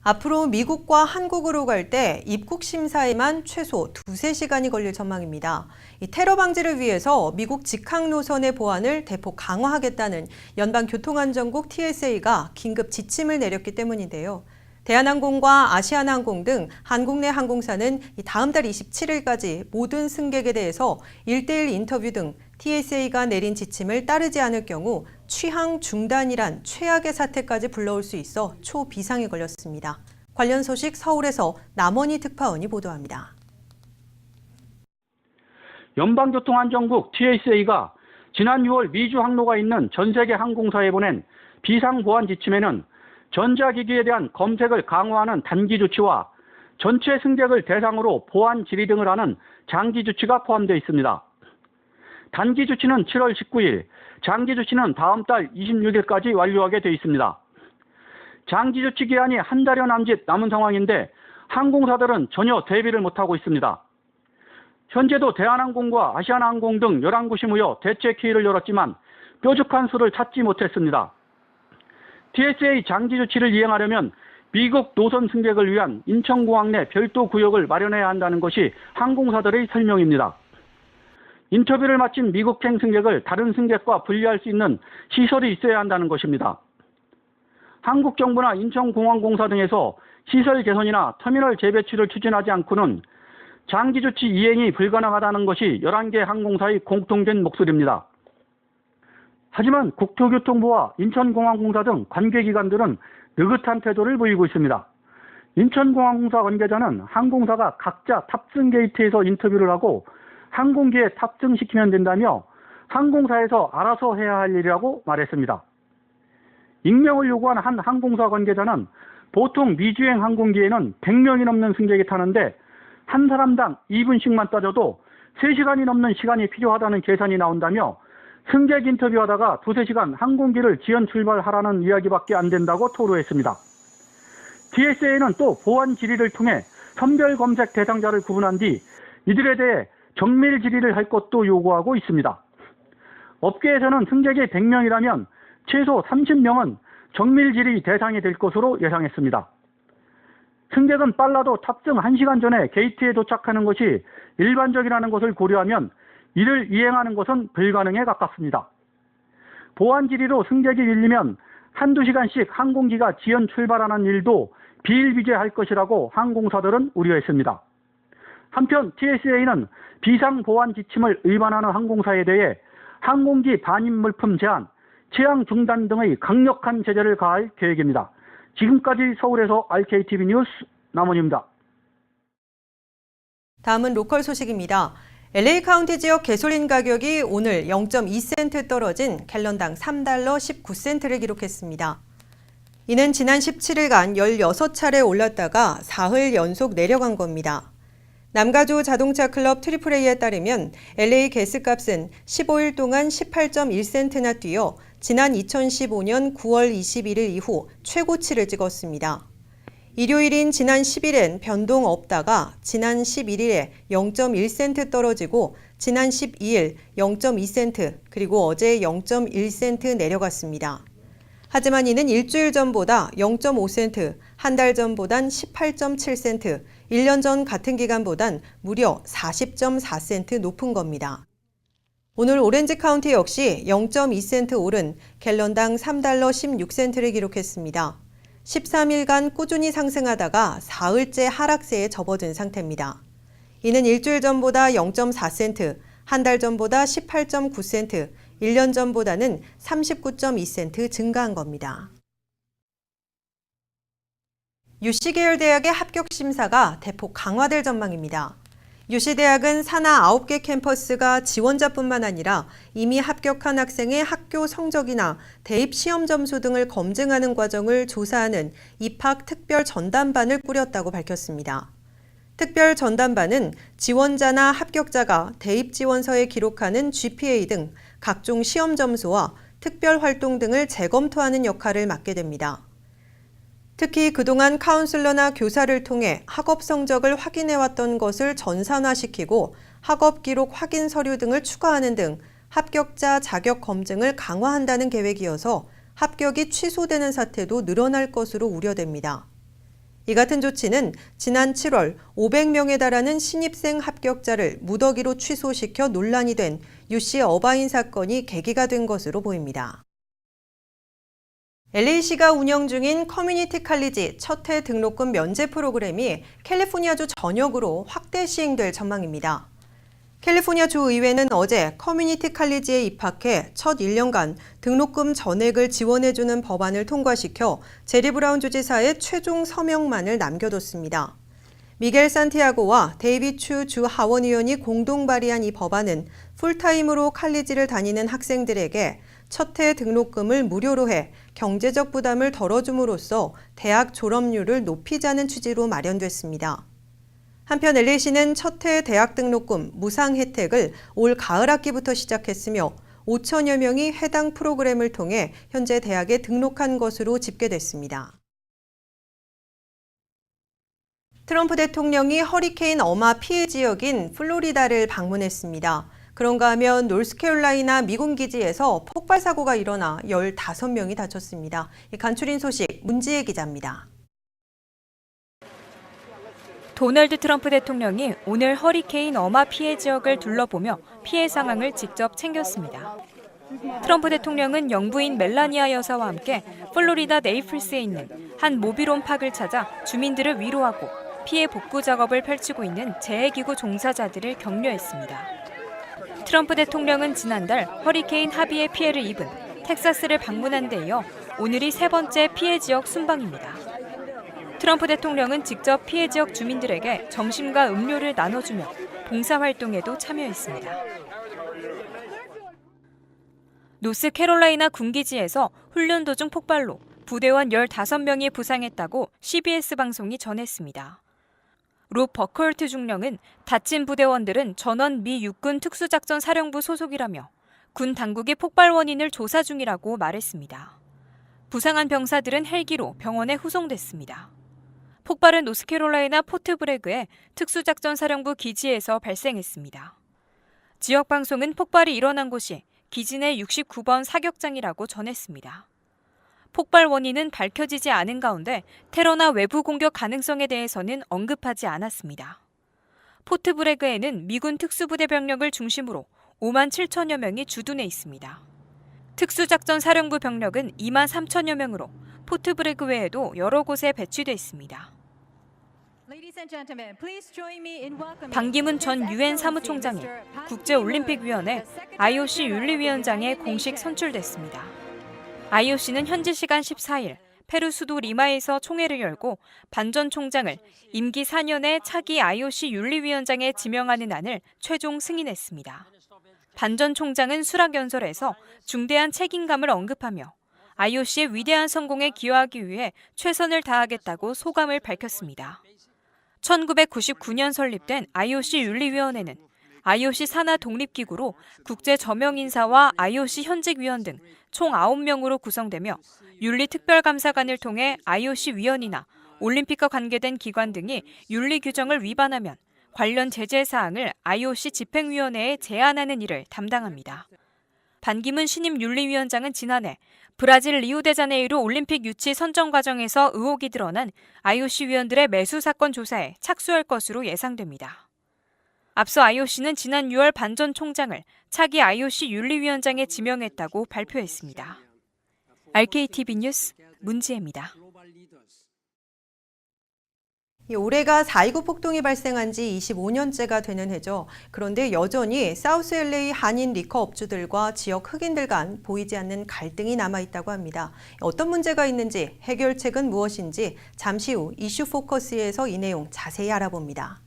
앞으로 미국과 한국으로 갈 때 입국 심사에만 최소 2~3시간이 걸릴 전망입니다. 이 테러 방지를 위해서 미국 직항 노선의 보안을 대폭 강화하겠다는 연방교통안전국 TSA가 긴급 지침을 내렸기 때문인데요. 대한항공과 아시아나항공 등 한국 내 항공사는 다음 달 27일까지 모든 승객에 대해서 1:1 인터뷰 등 TSA가 내린 지침을 따르지 않을 경우 취항 중단이란 최악의 사태까지 불러올 수 있어 초비상에 걸렸습니다. 관련 소식 서울에서 남원희 특파원이 보도합니다. 연방교통안전국 TSA가 지난 6월 미주 항로가 있는 전 세계 항공사에 보낸 비상보안 지침에는 전자기기에 대한 검색을 강화하는 단기 조치와 전체 승객을 대상으로 보안 질의 등을 하는 장기 조치가 포함되어 있습니다. 단기 조치는 7월 19일, 장기 조치는 다음 달 26일까지 완료하게 되어 있습니다. 장기 조치 기한이 한 달여 남짓 남은 상황인데 항공사들은 전혀 대비를 못하고 있습니다. 현재도 대한항공과 아시아나항공 등 11곳이 모여 대책회의를 열었지만 뾰족한 수를 찾지 못했습니다. TSA 장기 조치를 이행하려면 미국 노선 승객을 위한 인천공항 내 별도 구역을 마련해야 한다는 것이 항공사들의 설명입니다. 인터뷰를 마친 미국행 승객을 다른 승객과 분리할 수 있는 시설이 있어야 한다는 것입니다. 한국 정부나 인천공항공사 등에서 시설 개선이나 터미널 재배치를 추진하지 않고는 장기 조치 이행이 불가능하다는 것이 11개 항공사의 공통된 목소리입니다. 하지만 국토교통부와 인천공항공사 등 관계기관들은 느긋한 태도를 보이고 있습니다. 인천공항공사 관계자는 항공사가 각자 탑승 게이트에서 인터뷰를 하고 항공기에 탑승시키면 된다며 항공사에서 알아서 해야 할 일이라고 말했습니다. 익명을 요구한 한 항공사 관계자는 보통 미주행 항공기에는 100명이 넘는 승객이 타는데 한 사람당 2분씩만 따져도 3시간이 넘는 시간이 필요하다는 계산이 나온다며 승객 인터뷰하다가 2~3시간 항공기를 지연 출발하라는 이야기밖에 안 된다고 토로했습니다. TSA는 또 보안 질의를 통해 선별 검색 대상자를 구분한 뒤 이들에 대해 정밀 질의를 할 것도 요구하고 있습니다. 업계에서는 승객이 100명이라면 최소 30명은 정밀 질의 대상이 될 것으로 예상했습니다. 승객은 빨라도 탑승 1시간 전에 게이트에 도착하는 것이 일반적이라는 것을 고려하면 이를 이행하는 것은 불가능에 가깝습니다. 보안 질의로 승객이 밀리면 1~2시간씩 항공기가 지연 출발하는 일도 비일비재할 것이라고 항공사들은 우려했습니다. 한편 TSA는 비상보안 지침을 위반하는 항공사에 대해 항공기 반입 물품 제한, 취항 중단 등의 강력한 제재를 가할 계획입니다. 지금까지 서울에서 RKTV 뉴스 남원입니다. 다음은 로컬 소식입니다. LA 카운티 지역 개솔린 가격이 오늘 0.2센트 떨어진 갤런당 $3.19를 기록했습니다. 이는 지난 17일간 16차례 올랐다가 사흘 연속 내려간 겁니다. 남가주 자동차 클럽 AAA에 따르면 LA 가스값은 15일 동안 18.1센트나 뛰어 지난 2015년 9월 21일 이후 최고치를 찍었습니다. 일요일인 지난 10일엔 변동 없다가 지난 11일에 0.1센트 떨어지고 지난 12일 0.2센트 그리고 어제 0.1센트 내려갔습니다. 하지만 이는 일주일 전보다 0.5센트, 한 달 전보단 18.7센트, 1년 전 같은 기간보단 무려 40.4센트 높은 겁니다. 오늘 오렌지 카운티 역시 0.2센트 오른 갤런당 $3.16를 기록했습니다. 13일간 꾸준히 상승하다가 사흘째 하락세에 접어든 상태입니다. 이는 일주일 전보다 0.4센트, 한 달 전보다 18.9센트, 1년 전보다는 39.2센트 증가한 겁니다. UC 계열 대학의 합격 심사가 대폭 강화될 전망입니다. UC 대학은 산하 9개 캠퍼스가 지원자뿐만 아니라 이미 합격한 학생의 학교 성적이나 대입 시험 점수 등을 검증하는 과정을 조사하는 입학 특별 전담반을 꾸렸다고 밝혔습니다. 특별 전담반은 지원자나 합격자가 대입 지원서에 기록하는 GPA 등 각종 시험 점수와 특별 활동 등을 재검토하는 역할을 맡게 됩니다. 특히 그동안 카운슬러나 교사를 통해 학업 성적을 확인해왔던 것을 전산화시키고 학업 기록 확인 서류 등을 추가하는 등 합격자 자격 검증을 강화한다는 계획이어서 합격이 취소되는 사태도 늘어날 것으로 우려됩니다. 이 같은 조치는 지난 7월 500명에 달하는 신입생 합격자를 무더기로 취소시켜 논란이 된 유씨 어바인 사건이 계기가 된 것으로 보입니다. LA시가 운영 중인 커뮤니티 칼리지 첫 해 등록금 면제 프로그램이 캘리포니아주 전역으로 확대 시행될 전망입니다. 캘리포니아주 의회는 어제 커뮤니티 칼리지에 입학해 첫 1년간 등록금 전액을 지원해주는 법안을 통과시켜 제리 브라운 주지사의 최종 서명만을 남겨뒀습니다. 미겔 산티아고와 데이빗 추 주 하원 의원이 공동 발의한 이 법안은 풀타임으로 칼리지를 다니는 학생들에게 첫 해 등록금을 무료로 해 경제적 부담을 덜어줌으로써 대학 졸업률을 높이자는 취지로 마련됐습니다. 한편 LA시는 첫 해 대학 등록금 무상 혜택을 올 가을 학기부터 시작했으며 5천여 명이 해당 프로그램을 통해 현재 대학에 등록한 것으로 집계됐습니다. 트럼프 대통령이 허리케인 어마 피해 지역인 플로리다를 방문했습니다. 그런가 하면 노스캐롤라이나 미군 기지에서 폭발 사고가 일어나 15명이 다쳤습니다. 간추린 소식 문지혜 기자입니다. 도널드 트럼프 대통령이 오늘 허리케인 어마 피해 지역을 둘러보며 피해 상황을 직접 챙겼습니다. 트럼프 대통령은 영부인 멜라니아 여사와 함께 플로리다 네이플스에 있는 한 모빌홈 팍을 찾아 주민들을 위로하고 피해 복구 작업을 펼치고 있는 재해기구 종사자들을 격려했습니다. 트럼프 대통령은 지난달 허리케인 하비의 피해를 입은 텍사스를 방문한 데 이어 오늘이 세 번째 피해 지역 순방입니다. 트럼프 대통령은 직접 피해 지역 주민들에게 점심과 음료를 나눠주며 봉사활동에도 참여했습니다. 노스캐롤라이나 군기지에서 훈련 도중 폭발로 부대원 15명이 부상했다고 CBS 방송이 전했습니다. 롭 버컬트 중령은 다친 부대원들은 전원 미 육군 특수작전사령부 소속이라며 군 당국이 폭발 원인을 조사 중이라고 말했습니다. 부상한 병사들은 헬기로 병원에 후송됐습니다. 폭발은 노스캐롤라이나 포트 브래그의 특수작전사령부 기지에서 발생했습니다. 지역 방송은 폭발이 일어난 곳이 기지 내 69번 사격장이라고 전했습니다. 폭발 원인은 밝혀지지 않은 가운데 테러나 외부 공격 가능성에 대해서는 언급하지 않았습니다. 포트 브래그에는 미군 특수부대 병력을 중심으로 5만 7천여 명이 주둔해 있습니다. 특수작전사령부 병력은 2만 3천여 명으로 포트 브래그 외에도 여러 곳에 배치돼 있습니다. 반기문 전 유엔 사무총장이 국제올림픽위원회 IOC 윤리위원장에 공식 선출됐습니다. IOC는 현지 시간 14일 페루 수도 리마에서 총회를 열고 반 전 총장을 임기 4년의 차기 IOC 윤리위원장에 지명하는 안을 최종 승인했습니다. 반 전 총장은 수락연설에서 중대한 책임감을 언급하며 IOC의 위대한 성공에 기여하기 위해 최선을 다하겠다고 소감을 밝혔습니다. 1999년 설립된 IOC 윤리위원회는 IOC 산하 독립기구로 국제 저명 인사와 IOC 현직위원 등 총 9명으로 구성되며 윤리특별감사관을 통해 IOC 위원이나 올림픽과 관계된 기관 등이 윤리 규정을 위반하면 관련 제재 사항을 IOC 집행위원회에 제안하는 일을 담당합니다. 반기문 신임 윤리위원장은 지난해 브라질 리우데자네이루 올림픽 유치 선정 과정에서 의혹이 드러난 IOC 위원들의 매수 사건 조사에 착수할 것으로 예상됩니다. 앞서 IOC는 지난 6월 반 전 총장을 차기 IOC 윤리위원장에 지명했다고 발표했습니다. RKTV 뉴스 문지혜입니다. 올해가 4.29 폭동이 발생한 지 25년째가 되는 해죠. 그런데 여전히 사우스 LA 한인 리커 업주들과 지역 흑인들 간 보이지 않는 갈등이 남아있다고 합니다. 어떤 문제가 있는지, 해결책은 무엇인지 잠시 후 이슈 포커스에서 이 내용 자세히 알아봅니다.